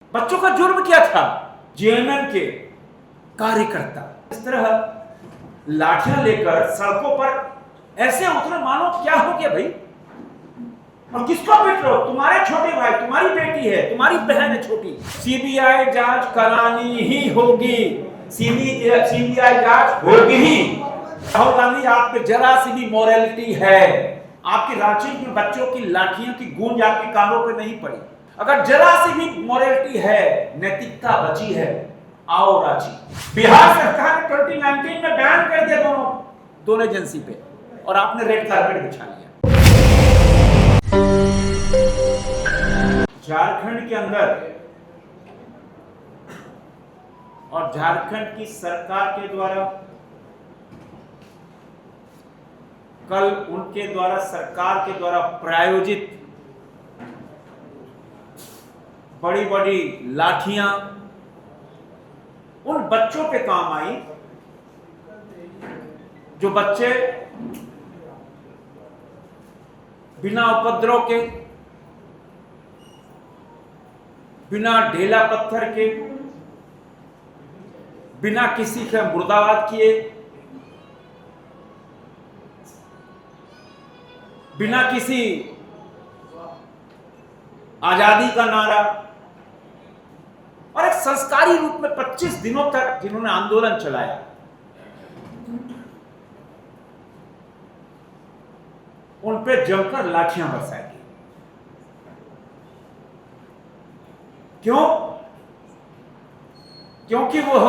बच्चों का जुर्म क्या था? जेएमएम के कार्यकर्ता इस तरह लाठियां लेकर सड़कों पर ऐसे उतरे मानो क्या हो गया भाई। और किसको पीट रहे हो? तुम्हारे छोटे भाई, तुम्हारी बेटी है, तुम्हारी बहन है छोटी। सीबीआई जांच करानी ही होगी, सीबीआई जांच होगी ही। राहुल गांधी, आप पे जरा सी भी मोरालिटी है? आपकी रांची में बच्चों की लाठियों की गूंज आपके कानों पे नहीं पड़ी? अगर जरा सी भी मोरालिटी है, नैतिकता बची है, आओ रांची। बिहार सरकार ने 2019 में बैन कर दिया दोनों एजेंसी पे, और आपने रेड कार्पेट बिछा लिया। झारखंड के अंदर और झारखंड की सरकार के द्वारा, कल उनके द्वारा, सरकार के द्वारा प्रायोजित बड़ी बड़ी लाठियां उन बच्चों पे काम आई जो बच्चे बिना उपद्रव के, बिना ढेला पत्थर के, बिना किसी का मुर्दाबाद किए, बिना किसी आजादी का नारा, और एक संस्कारी रूप में 25 दिनों तक जिन्होंने आंदोलन चलाया, उन पे जमकर लाठियां बरसाई गई। क्यों? क्योंकि वो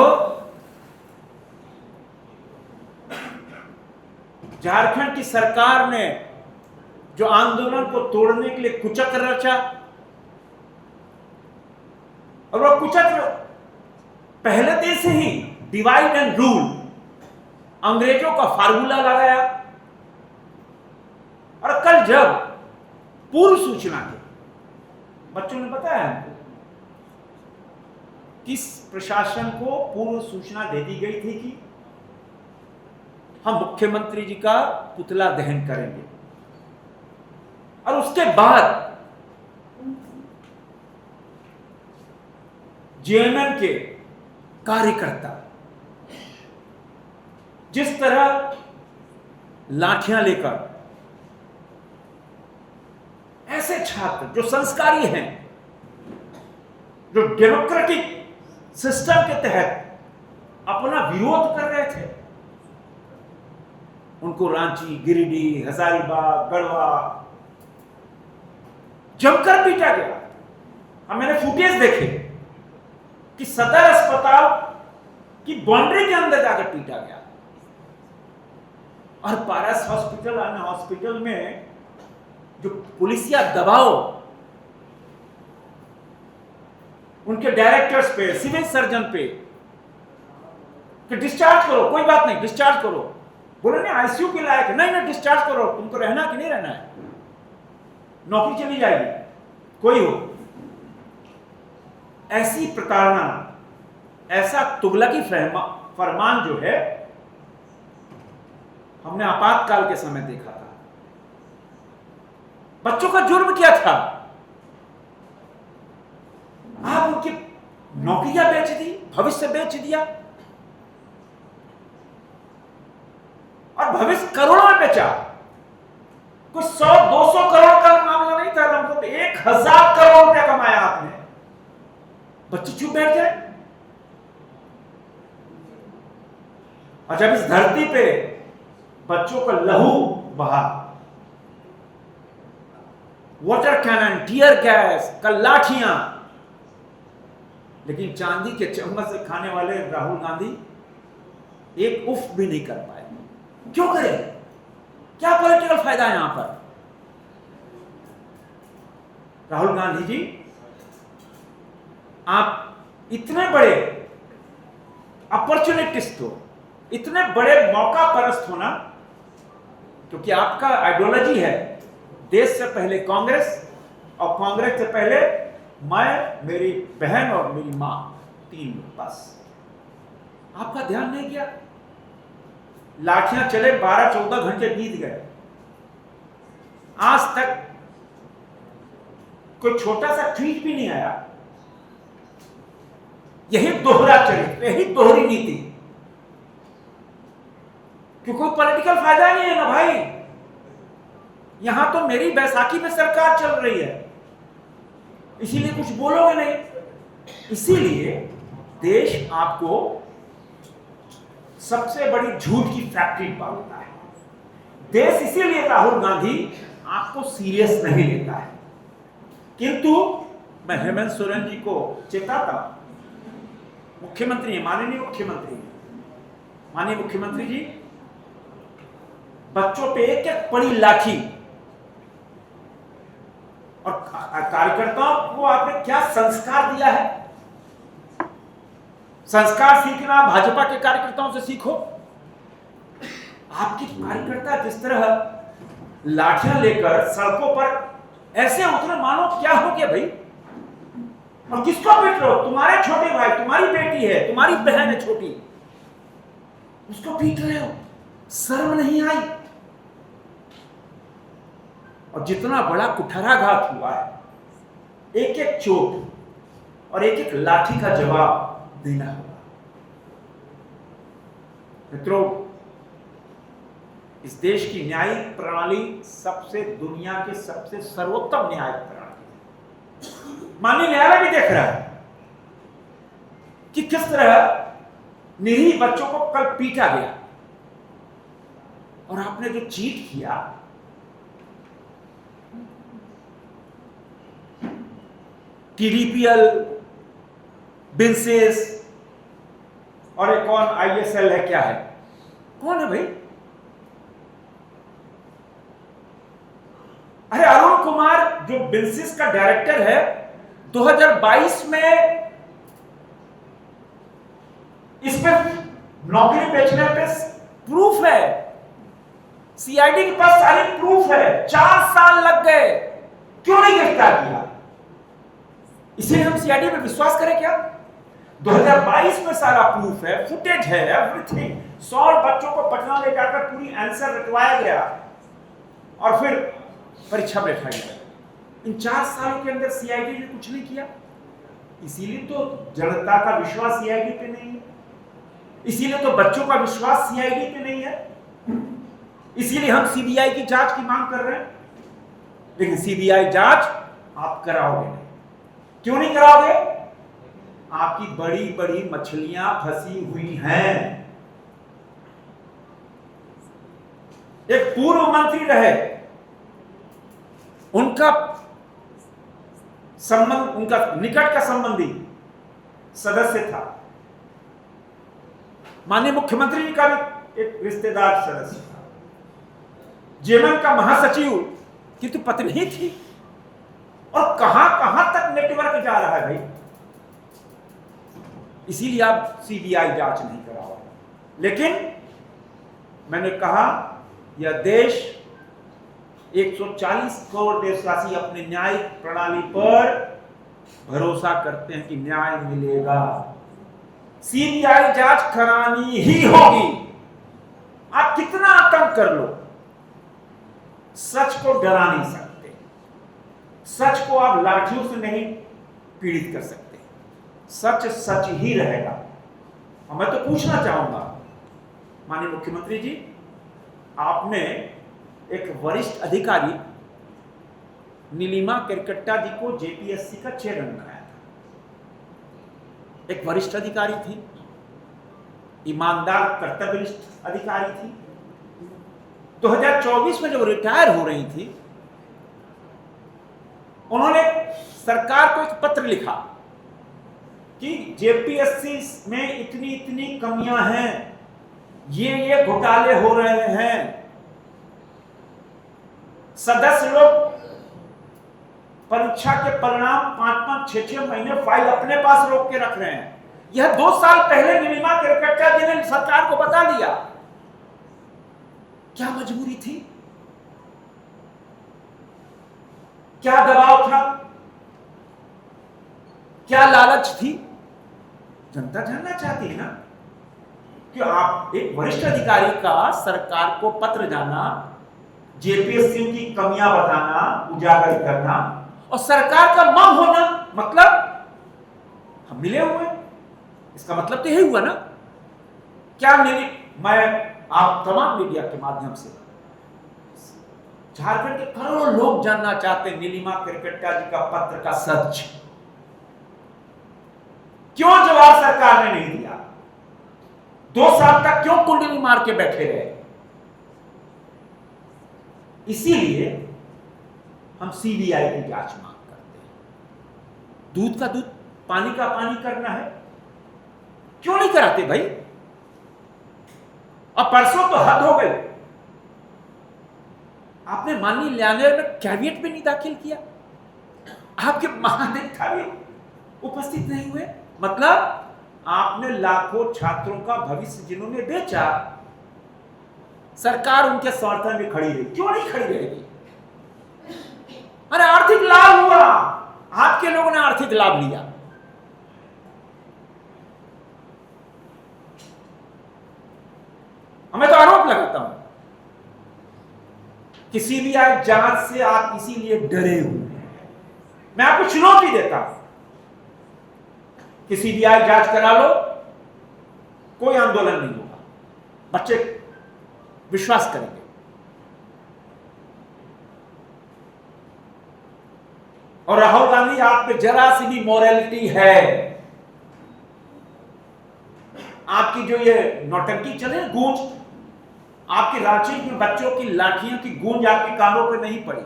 झारखंड की सरकार ने जो आंदोलन को तोड़ने के लिए कुचक्र रचा, और वो कुचक्र पहले दिन से ही डिवाइड एंड रूल, अंग्रेजों का फार्मूला लगाया। और कल जब पूर्व सूचना के बच्चों ने बताया हमको, किस प्रशासन को पूर्व सूचना दे दी गई थी कि हम मुख्यमंत्री जी का पुतला दहन करेंगे, और उसके बाद जेएमएम के कार्यकर्ता जिस तरह लाठियां लेकर, ऐसे छात्र जो संस्कारी हैं, जो डेमोक्रेटिक सिस्टम के तहत अपना विरोध कर रहे थे, उनको रांची, गिरिडीह, हजारीबाग, गढ़वा जमकर पीटा गया। अब मैंने फुटेज देखे कि सदर अस्पताल की बाउंड्री के अंदर जाकर पीटा गया, और पारस हॉस्पिटल, अन्य हॉस्पिटल में जो पुलिसिया दबाव उनके डायरेक्टर्स पे, सिविल सर्जन पे, कि डिस्चार्ज करो, कोई बात नहीं, डिस्चार्ज करो। बोले नहीं, आईसीयू के लायक है, नहीं नहीं डिस्चार्ज करो, तुमको रहना कि नहीं रहना है, नौकरी चली जाएगी, कोई हो। ऐसी प्रताड़ना, ऐसा तुगलकी फरमान जो है, हमने आपातकाल के समय देखा था। बच्चों का जुर्म क्या था? आप उनकी नौकरियां बेच दी, भविष्य बेच दिया, और भविष्य करोड़ों में बेचा। कुछ 100-200 करोड़ का मामला नहीं था, मतलब 1000 करोड़ रुपया कमाया आपने। बच्चे चुप बैठ जाए। और जब इस धरती पे बच्चों का लहू बहा, वाटर कैनन, टीयर गैस, कल लाठियां, लेकिन चांदी के चम्मच से खाने वाले राहुल गांधी एक उफ भी नहीं कर पाए। क्यों करें? क्या पॉलिटिकल फायदा है यहां पर? राहुल गांधी जी, आप इतने बड़े अपॉर्चुनिटिस्ट हो, इतने बड़े मौका परस्त हो ना, क्योंकि आपका आइडियोलॉजी है देश से पहले कांग्रेस, और कांग्रेस से पहले मैं, मेरी बहन और मेरी मां, 3 लोग बस। आपका ध्यान नहीं किया। लाठियां चले, 12-14 घंटे बीत गए, आज तक कोई छोटा सा ट्वीट भी नहीं आया यही दोहरा चरित्र, यही दोहरी नीति। क्योंकि कोई पॉलिटिकल फायदा नहीं है ना भाई। यहां तो मेरी बैसाखी में सरकार चल रही है, इसीलिए कुछ बोलोगे नहीं। इसीलिए देश आपको सबसे बड़ी झूठ की फैक्ट्री पालता है। देश इसीलिए राहुल गांधी आपको सीरियस नहीं लेता है। किंतु मैं हेमंत सोरेन जी को चेताता हूं, मुख्यमंत्री है, माननीय मुख्यमंत्री जी, बच्चों पे एक एक बड़ी लाठी, और कार्यकर्ताओं को आपने क्या संस्कार दिया है? संस्कार सीखना भाजपा के कार्यकर्ताओं से सीखो। आपके कार्यकर्ता जिस तरह लाठियां लेकर सड़कों पर ऐसे उतरे, मानो क्या हो गया भाई? और किसको पीट रहे हो? तुम्हारे छोटे भाई, तुम्हारी बेटी है, तुम्हारी बहन है छोटी, उसको पीट रहे हो, शर्म नहीं आई? और जितना बड़ा कुठाराघात हुआ है, एक एक चोट और एक एक लाठी का जवाब देना होगा। मित्रों, इस देश की न्यायिक प्रणाली दुनिया के सबसे सर्वोत्तम न्यायिक प्रणाली है। माननीय न्यायालय भी देख रहा है कि किस तरह निरीह बच्चों को कल पीटा गया, और आपने जो चीट किया, टीडीपीएल, बिंसेस और एक कौन आईएसएल है, क्या है, कौन है भाई? अरे अरुण कुमार जो बिंसिस का डायरेक्टर है, 2022 में इस पे नौकरी बेचने पे प्रूफ है, सीआईडी के पास सारी प्रूफ है, 4 साल लग गए, क्यों नहीं गिरफ्तार किया? इसलिए हम सीआईडी पे विश्वास करें क्या? 2022 में सारा प्रूफ है, फुटेज है, एवरीथिंग। 100 बच्चों को पटना ले जाकर पूरी आंसर रटवाया गया और फिर परीक्षा बैठाई गई। इन 4 सालों के अंदर सीआईडी ने कुछ नहीं किया। इसीलिए तो जनता का विश्वास सीआईडी पे नहीं है, इसीलिए तो बच्चों का विश्वास सीआईडी पे नहीं है, इसीलिए हम सीबीआई की जांच की मांग कर रहे हैं। लेकिन सीबीआई जांच आप कराओगे नहीं। क्यों नहीं कराओगे? आपकी बड़ी बड़ी मछलियां फंसी हुई हैं। एक पूर्व मंत्री रहे, उनका संबंध, उनका निकट का संबंधी सदस्य था, माननीय मुख्यमंत्री जी का भी एक रिश्तेदार सदस्य था, जेएमएम का महासचिव की तो पत्नी ही थी। और कहां कहां तक नेटवर्क जा रहा है भाई? इसीलिए आप सीबीआई जांच नहीं कराओ। लेकिन मैंने कहा, यह देश 140 करोड़ देशवासी अपने न्यायिक प्रणाली पर भरोसा करते हैं कि न्याय मिलेगा। सीबीआई जांच करानी ही होगी। आप कितना आतंक कर लो, सच को डरा नहीं सकते। सच को आप लाठियों से नहीं पीड़ित कर सकते। सच सच ही रहेगा। और मैं तो पूछना चाहूंगा माननीय मुख्यमंत्री जी, आपने एक वरिष्ठ अधिकारी नीलिमा केरकेट्टा जी को जेपीएससी का चेयरमैन बनाया था। एक वरिष्ठ अधिकारी थी, ईमानदार कर्तव्यनिष्ठ अधिकारी थी। 2024 में जब रिटायर हो रही थी, उन्होंने सरकार को एक पत्र लिखा कि जेपीएससी में इतनी इतनी कमियां हैं, ये घोटाले हो रहे हैं, सदस्य लोग परीक्षा के परिणाम 5-5, 6-6 महीने फाइल अपने पास रोक के रख रहे हैं। यह 2 साल पहले नीलिमा केरकेट्टा जी ने सरकार को बता दिया। क्या मजबूरी थी? क्या दबाव था? क्या लालच थी? जनता जानना चाहती है ना कि आप एक वरिष्ठ अधिकारी का सरकार को पत्र जाना, जेपीएससी की कमियां बताना, उजागर करना और सरकार का मम होना, मतलब हम मिले हुए, इसका मतलब तो यही हुआ ना। क्या मैं आप तमाम मीडिया के माध्यम से झारखंड के करोड़ों लोग जानना चाहते हैं नीलिमा केरकेट्टा जी का पत्र का सच क्यों जवाब सरकार ने नहीं दिया? 2 साल तक क्यों कुंडली मार के बैठे रहे? इसीलिए हम सीबीआई की जांच मांग करते हैं। दूध का दूध पानी का पानी करना है, क्यों नहीं कराते भाई? अब परसों तो हद हो गई, आपने माननीय न्यायालय में कैविएट भी नहीं दाखिल किया, आपके महाधिवक्ता भी उपस्थित नहीं हुए। मतलब आपने लाखों छात्रों का भविष्य जिन्होंने बेचा, सरकार उनके समर्थन में खड़ी रही, क्यों नहीं खड़ी रहेगी? अरे आर्थिक लाभ हुआ, आपके लोगों ने आर्थिक लाभ लिया। मैं तो आरोप लगाता हूं कि सीबीआई जांच से आप इसीलिए डरे हुए हैं। मैं आपको चुनौती देता हूं कि सीबीआई जांच करा लो, कोई आंदोलन नहीं होगा, बच्चे विश्वास करेंगे। और राहुल गांधी, आप पे जरा सी भी मोरालिटी है, आपकी जो ये नौटंकी चले गूंज, आपकी रांची में बच्चों की लाठियों की गूंज आपके कानों पे नहीं पड़ी।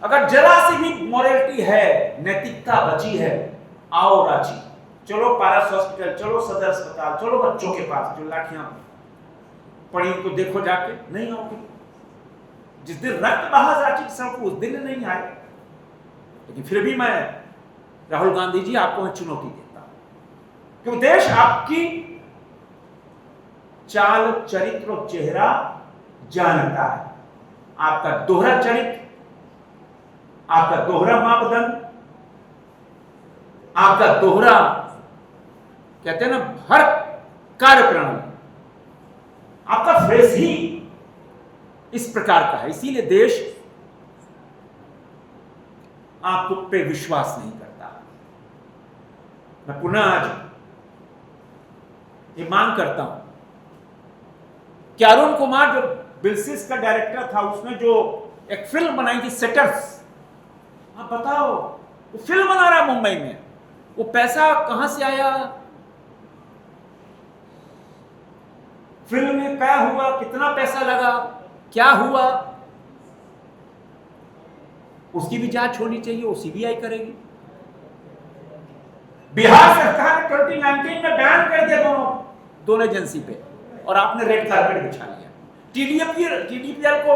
अगर जरा सी भी मोरालिटी है, नैतिकता बची है, आओ रांची, चलो पारस हॉस्पिटल, चलो सदर अस्पताल, चलो बच्चों के पास जो लाठियां पड़ी उनको देखो जाके। नहीं आओगे। जिस दिन रक्त बहा रांची की सड़क उस दिन नहीं आए। लेकिन फिर भी मैं राहुल गांधी जी आपको मैं चुनौती देता हूं, क्योंकि देश आपकी चाल, चरित्र और चेहरा जानता है। आपका दोहरा चरित्र, आपका दोहरा मापदंड, आपका दोहरा कहते हैं ना हर कार्यप्रणाली, आपका फ्रेज ही इस प्रकार का है। इसीलिए देश आपको पे विश्वास नहीं करता। मैं पुनः आज ये मांग करता हूं कि अरुण कुमार जो बिल्सिस का डायरेक्टर था, उसने जो एक फिल्म बनाई थी सेटर्स, आप बताओ, वो फिल्म बना रहा मुंबई में, वो पैसा कहां से आया? फिल्म में क्या हुआ, कितना पैसा लगा, क्या हुआ, उसकी भी जांच होनी चाहिए, वो सीबीआई करेगी। बिहार सरकार ने 2019 में बैन कर दिया दोनों एजेंसी पे, और आपने रेड कार्पेट बिछा लिया। टीडीपीएल को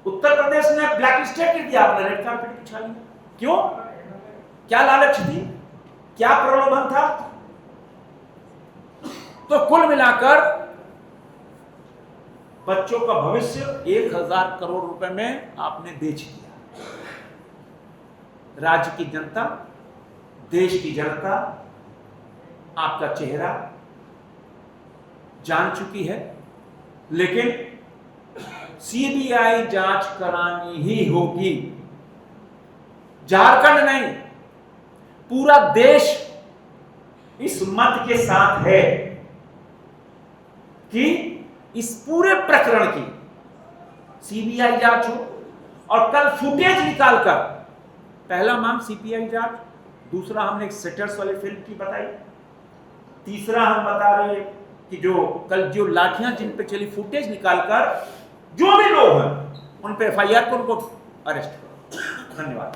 उत्तर प्रदेश ने ब्लैक लिस्टेड कर दिया, आपने रेड कार्पेट बिछा लिया। क्यों? क्या लालच थी, क्या प्रलोभन था? तो कुल मिलाकर बच्चों का भविष्य 1000 करोड़ रुपए में आपने बेच दिया। राज्य की जनता, देश की जनता आपका चेहरा जान चुकी है, लेकिन सीबीआई जांच करानी ही होगी। झारखंड नहीं, पूरा देश इस मत के साथ है कि इस पूरे प्रकरण की सीबीआई जांच हो, और कल फुटेज निकालकर, पहला मांग सीबीआई जांच, दूसरा हमने एक सेटर्स वाली फिल्म की बताई, तीसरा हम बता रहे कि जो कल जो लाठियां जिन पे चली, फुटेज निकालकर जो भी लोग हैं उन पे एफआईआर को उनको अरेस्ट करो। धन्यवाद।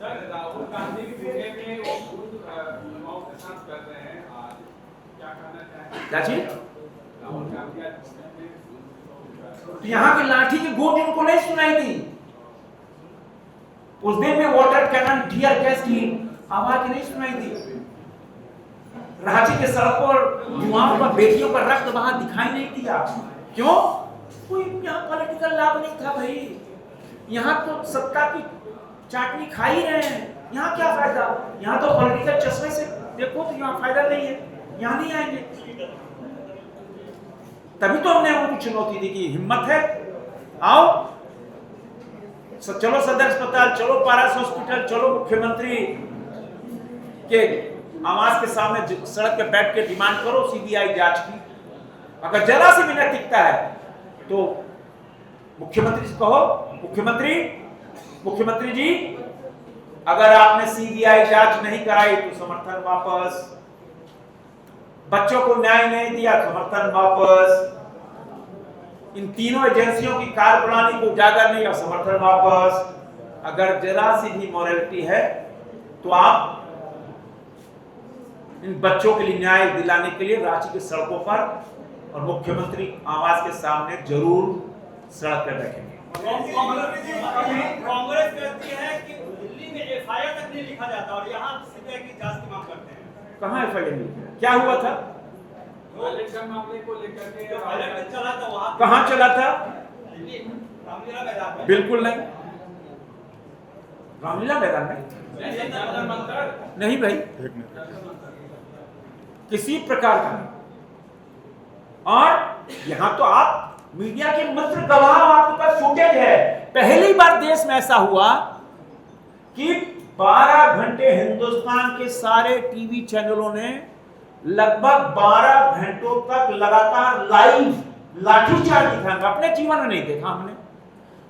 राहुल गांधी में वो युवाओं के साथ कर रहे हैं, आज क्या करना चाहेंगे? क्या चीज? राहुल गांधी यहाँ की लाठी की गूंज उनको नहीं सुनाई दी। उस दिन में वाटर कैनन, टीयर गैस की आवाज नहीं सुनाई दी। रांची के सड़कों पर युवाओं का, बेटियों का रक्त वहां दिखाई नहीं दिया। क्यों? कोई यहाँ पॉलिटिकल लाभ नहीं था भाई। यहाँ तो सत्ता की चाटनी खा ही रहे हैं, यहाँ क्या फायदा? यहाँ तो पॉलिटिकल चश्मे से देखो तो यहाँ फायदा नहीं है, यहाँ नहीं आएंगे। तभी तो हमने उनको चुनौती दी कि हिम्मत है, आओ चलो सदर अस्पताल, चलो पारस हॉस्पिटल, चलो मुख्यमंत्री के आवास के सामने सड़क पे बैठ के डिमांड करो सीबीआई जांच की। अगर जरा सी भी नैतिकता है तो मुख्यमंत्री से कहो, मुख्यमंत्री जी, अगर आपने सीबीआई जांच नहीं कराई तो समर्थन वापस, बच्चों को न्याय नहीं दिया समर्थन वापस, इन तीनों एजेंसियों की कार्यप्रणाली को उजागर नहीं किया समर्थन वापस। अगर जरा सी भी मॉरलिटी है तो आप इन बच्चों के लिए न्याय दिलाने के लिए रांची की सड़कों पर और मुख्यमंत्री आवास के सामने जरूर सड़क पर बैठेंगे। कांग्रेस कहती है कि दिल्ली में एफआईआर तक नहीं लिखा जाता और यहाँ सीबीआई की जांच की मांग करते हैं। कहाँ एफआईआर लिखा? क्या हुआ था? इलेक्शन मामले को लेकर के चला था वहाँ, कहाँ चला था? दिल्ली रामलीला मैदान में। बिल्कुल नहीं, रामलीला मैदान में नहीं भाई, किसी प्रकार का नहीं। और यहां तो आप मीडिया के मंत्र गवाह, आपके पास फुटेज है। पहली बार देश में ऐसा हुआ कि 12 घंटे हिंदुस्तान के सारे टीवी चैनलों ने लगभग 12 घंटों तक लगातार लाइव लाठीचार्ज दिखाया। अपने जीवन में नहीं देखा हमने,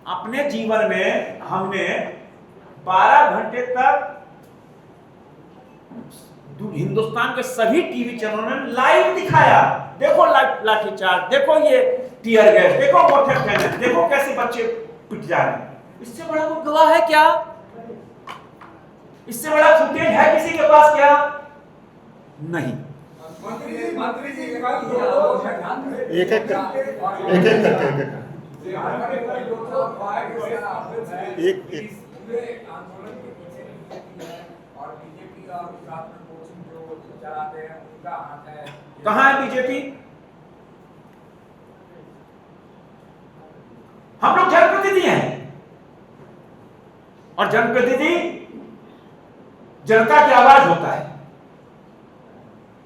अपने जीवन में हमने 12 घंटे तक हिंदुस्तान के सभी टीवी चैनलों ने लाइव दिखाया। देखो लाठीचार्ज, देखो ये टीयर गैस, देखो मोटर कैनन, देखो कैसे बच्चे पिट जा रहे हैं। इससे बड़ा कोई गवाह है क्या? इससे बड़ा फुटेज है किसी के पास क्या? नहीं। मंत्री जी एक एक कहां है बीजेपी? हम लोग जनप्रतिनिधि हैं और जनप्रतिनिधि जनता की आवाज होता है।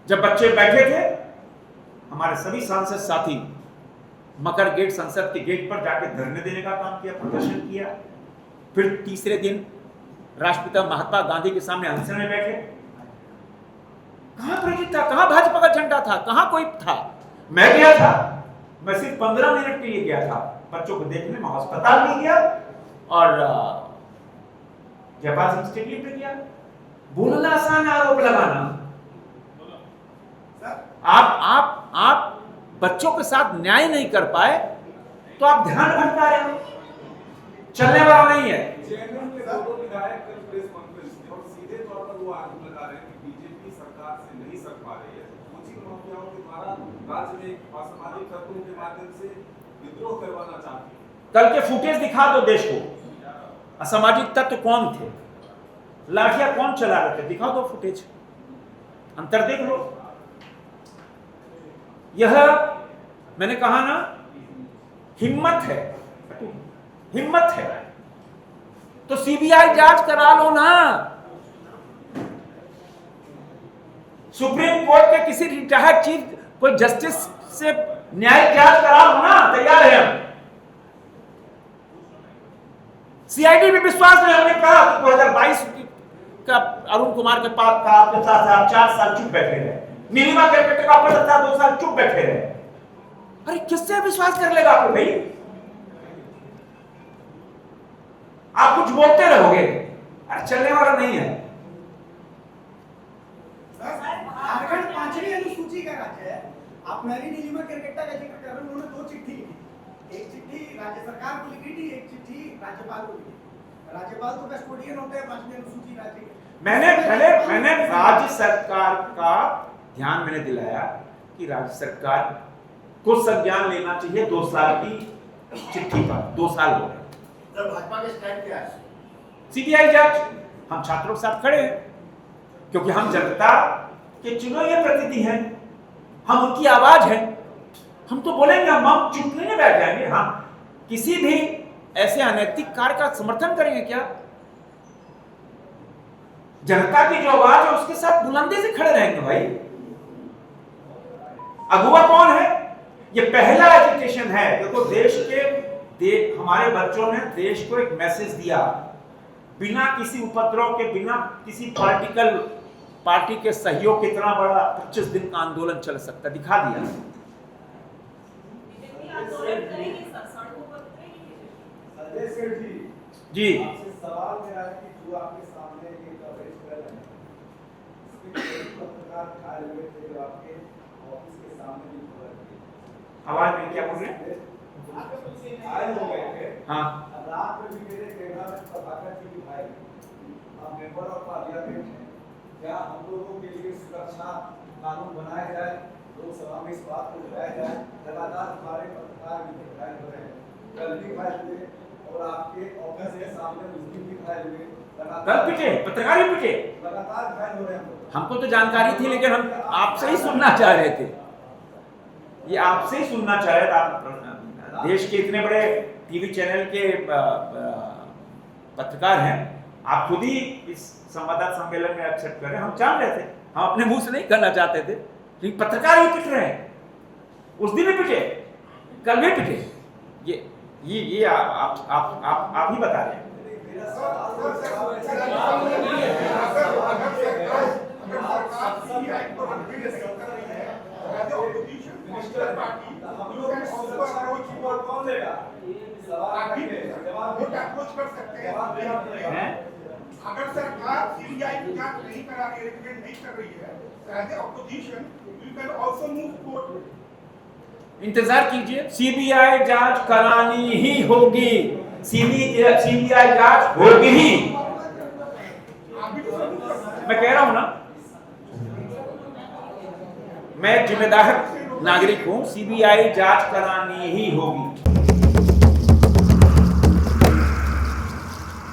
जब बच्चे बैठे थे, हमारे सभी सांसद साथी मकर गेट, संसद के गेट पर जाके धरने देने का काम किया, प्रदर्शन किया। फिर तीसरे दिन राष्ट्रपिता महात्मा गांधी के सामने अनशन में बैठे। कहां प्रेरित था? कहां भाजपा का झंडा था? कहां कोई था? मैं गया था, मैं सिर्फ 15 मिनट के लिए गया था बच्चों को देखने में। अस्पताल भी गया और जयपाल सिंह स्टेडियम पे गया। बोलना आसान, आरोप लगाना। आप बच्चों के साथ न्याय नहीं कर पाए तो आप ध्यान भटका रहे हो, चलने वाला नहीं है। चेयरमैन के दोनों विधायक कल प्रेस कॉन्फ्रेंस में और सीधे तौर पर वो आरोप लगा रहे हैं कि बीजेपी सरकार से नहीं सक पा रही है, कोचिंग माफियाओं के द्वारा राज्य में असामाजिक तत्वों के माध्यम से विद्रोह करवाना चाहती है। कल के फुटेज दिखा दो देश को, असामाजिक तत्व कौन थे, लाठियां कौन चला रहे थे, दिखा दो फुटेज, अंतर देख लो। यह मैंने कहा ना, हिम्मत है, हिम्मत है तो सीबीआई जांच करा लो ना। सुप्रीम कोर्ट के किसी रिटायर्ड चीफ कोई जस्टिस से न्यायिक जांच करा लो ना, तैयार है हम। सीआईडी में विश्वास नहीं, हमने कहा 2022 का अरुण कुमार के पास का आपके साथ आप 4 साल चुप बैठे रहे, नीलिमा केरकेट्टे का पद था 2 साल चुप बैठे रहे। अरे किससे विश्वास कर लेगा आपको भाई? आप कुछ बोलते रहोगे, अरे चलने वाला नहीं है। झारखंड 5वीं अनुसूची का राज्य है। आप मैरी नीलिमा केरकेट्टा का जिक्र कर रहे हैं, उन्होंने 2 चिट्ठी लिखी। एक चिट्ठी राज्य सरकार को लिखी थी, एक चिट्ठी राज्यपाल को लिखी। राज्यपाल तो कस्टोडियन होते हैं 5वीं अनुसूची राज्य के। मैंने राज्य सरकार का ध्यान मैंने दिलाया कि राज्य सरकार को संज्ञान लेना चाहिए 2 साल की चिट्ठी पर। 2 साल हो गए। भाजपा के स्टैंड क्या है? सीबीआई जांच। हम छात्रों के साथ खड़े हैं क्योंकि हम जनता के चुने हुए प्रतिनिधि हैं, हम उनकी आवाज हैं। हम तो बोलेंगे, हम चुप नहीं बैठ जाएंगे। हम किसी भी ऐसे अनैतिक कार्य का समर्थन करेंगे क्या? जनता की जो आवाज है उसके साथ बुलंदी से खड़े रहेंगे भाई। अगुवा कौन है? ये पहला एजुकेशन है। देखो, देश के हमारे बच्चों ने देश को एक मैसेज दिया, बिना किसी उपद्रव के, बिना किसी पॉलिटिकल पार्टी के सहयोग, कितना बड़ा 25 दिन का आंदोलन चल सकता, दिखा दिया। संजय सेठ जी आपसे सवाल मेरा है कि जो आपके सामने ये कवरेज कर रहे हैं, इसमें कई पत्रकार घायल हुए थे जो आपके ऑफिस के सामने भी खबर थी। आवाज में क्या बोल रहे हैं? घायल हो गए थे। हाँ, रात में भी मेरे कैमरा में प्रभाकर जी भी घायल हुए। आप मेंबर ऑफ पार्लियामेंट हैं, क्या हम लोगों के लिए सुरक्षा कानून बनाया जाए, लोकसभा में इस बात को उठाया जाए? लगातार हमारे पत्रकार भी घायल हो रहे हैं, कल भी घायल हुए और आपके ऑफिस के सामने मुस्लिम भी घायल हुए। कल पिटे, पत्रकार ही पिटे। लगातार घायल हो रहे हैं हम लोग। हमको तो जानकारी थी, लेकिन हम आपसे ही सुनना चाह रहे थे, ये आपसे ही सुनना चाह रहे थे। आप देश के इतने बड़े टीवी चैनल के पत्रकार हैं, आप खुद ही इस संवाददाता सम्मेलन में एक्सेप्ट कर रहे हैं। हम जान रहे थे, हम अपने मुंह से नहीं करना चाहते थे, लेकिन पत्रकार ही पिट रहे हैं। उस दिन भी पिटे, कल भी पिटे। ये आप ही बता रहे हैं। अगर सरकार सीबीआई की जांच नहीं करा रही है, रिकमेंड नहीं कर रही है, as a opposition you can also move court. इंतजार कीजिए, सीबीआई जांच करानी ही होगी, सीबीआई जांच होगी ही। मैं कह रहा हूं ना, मैं जिम्मेदार नागरिक हूं, सीबीआई जांच करानी ही होगी।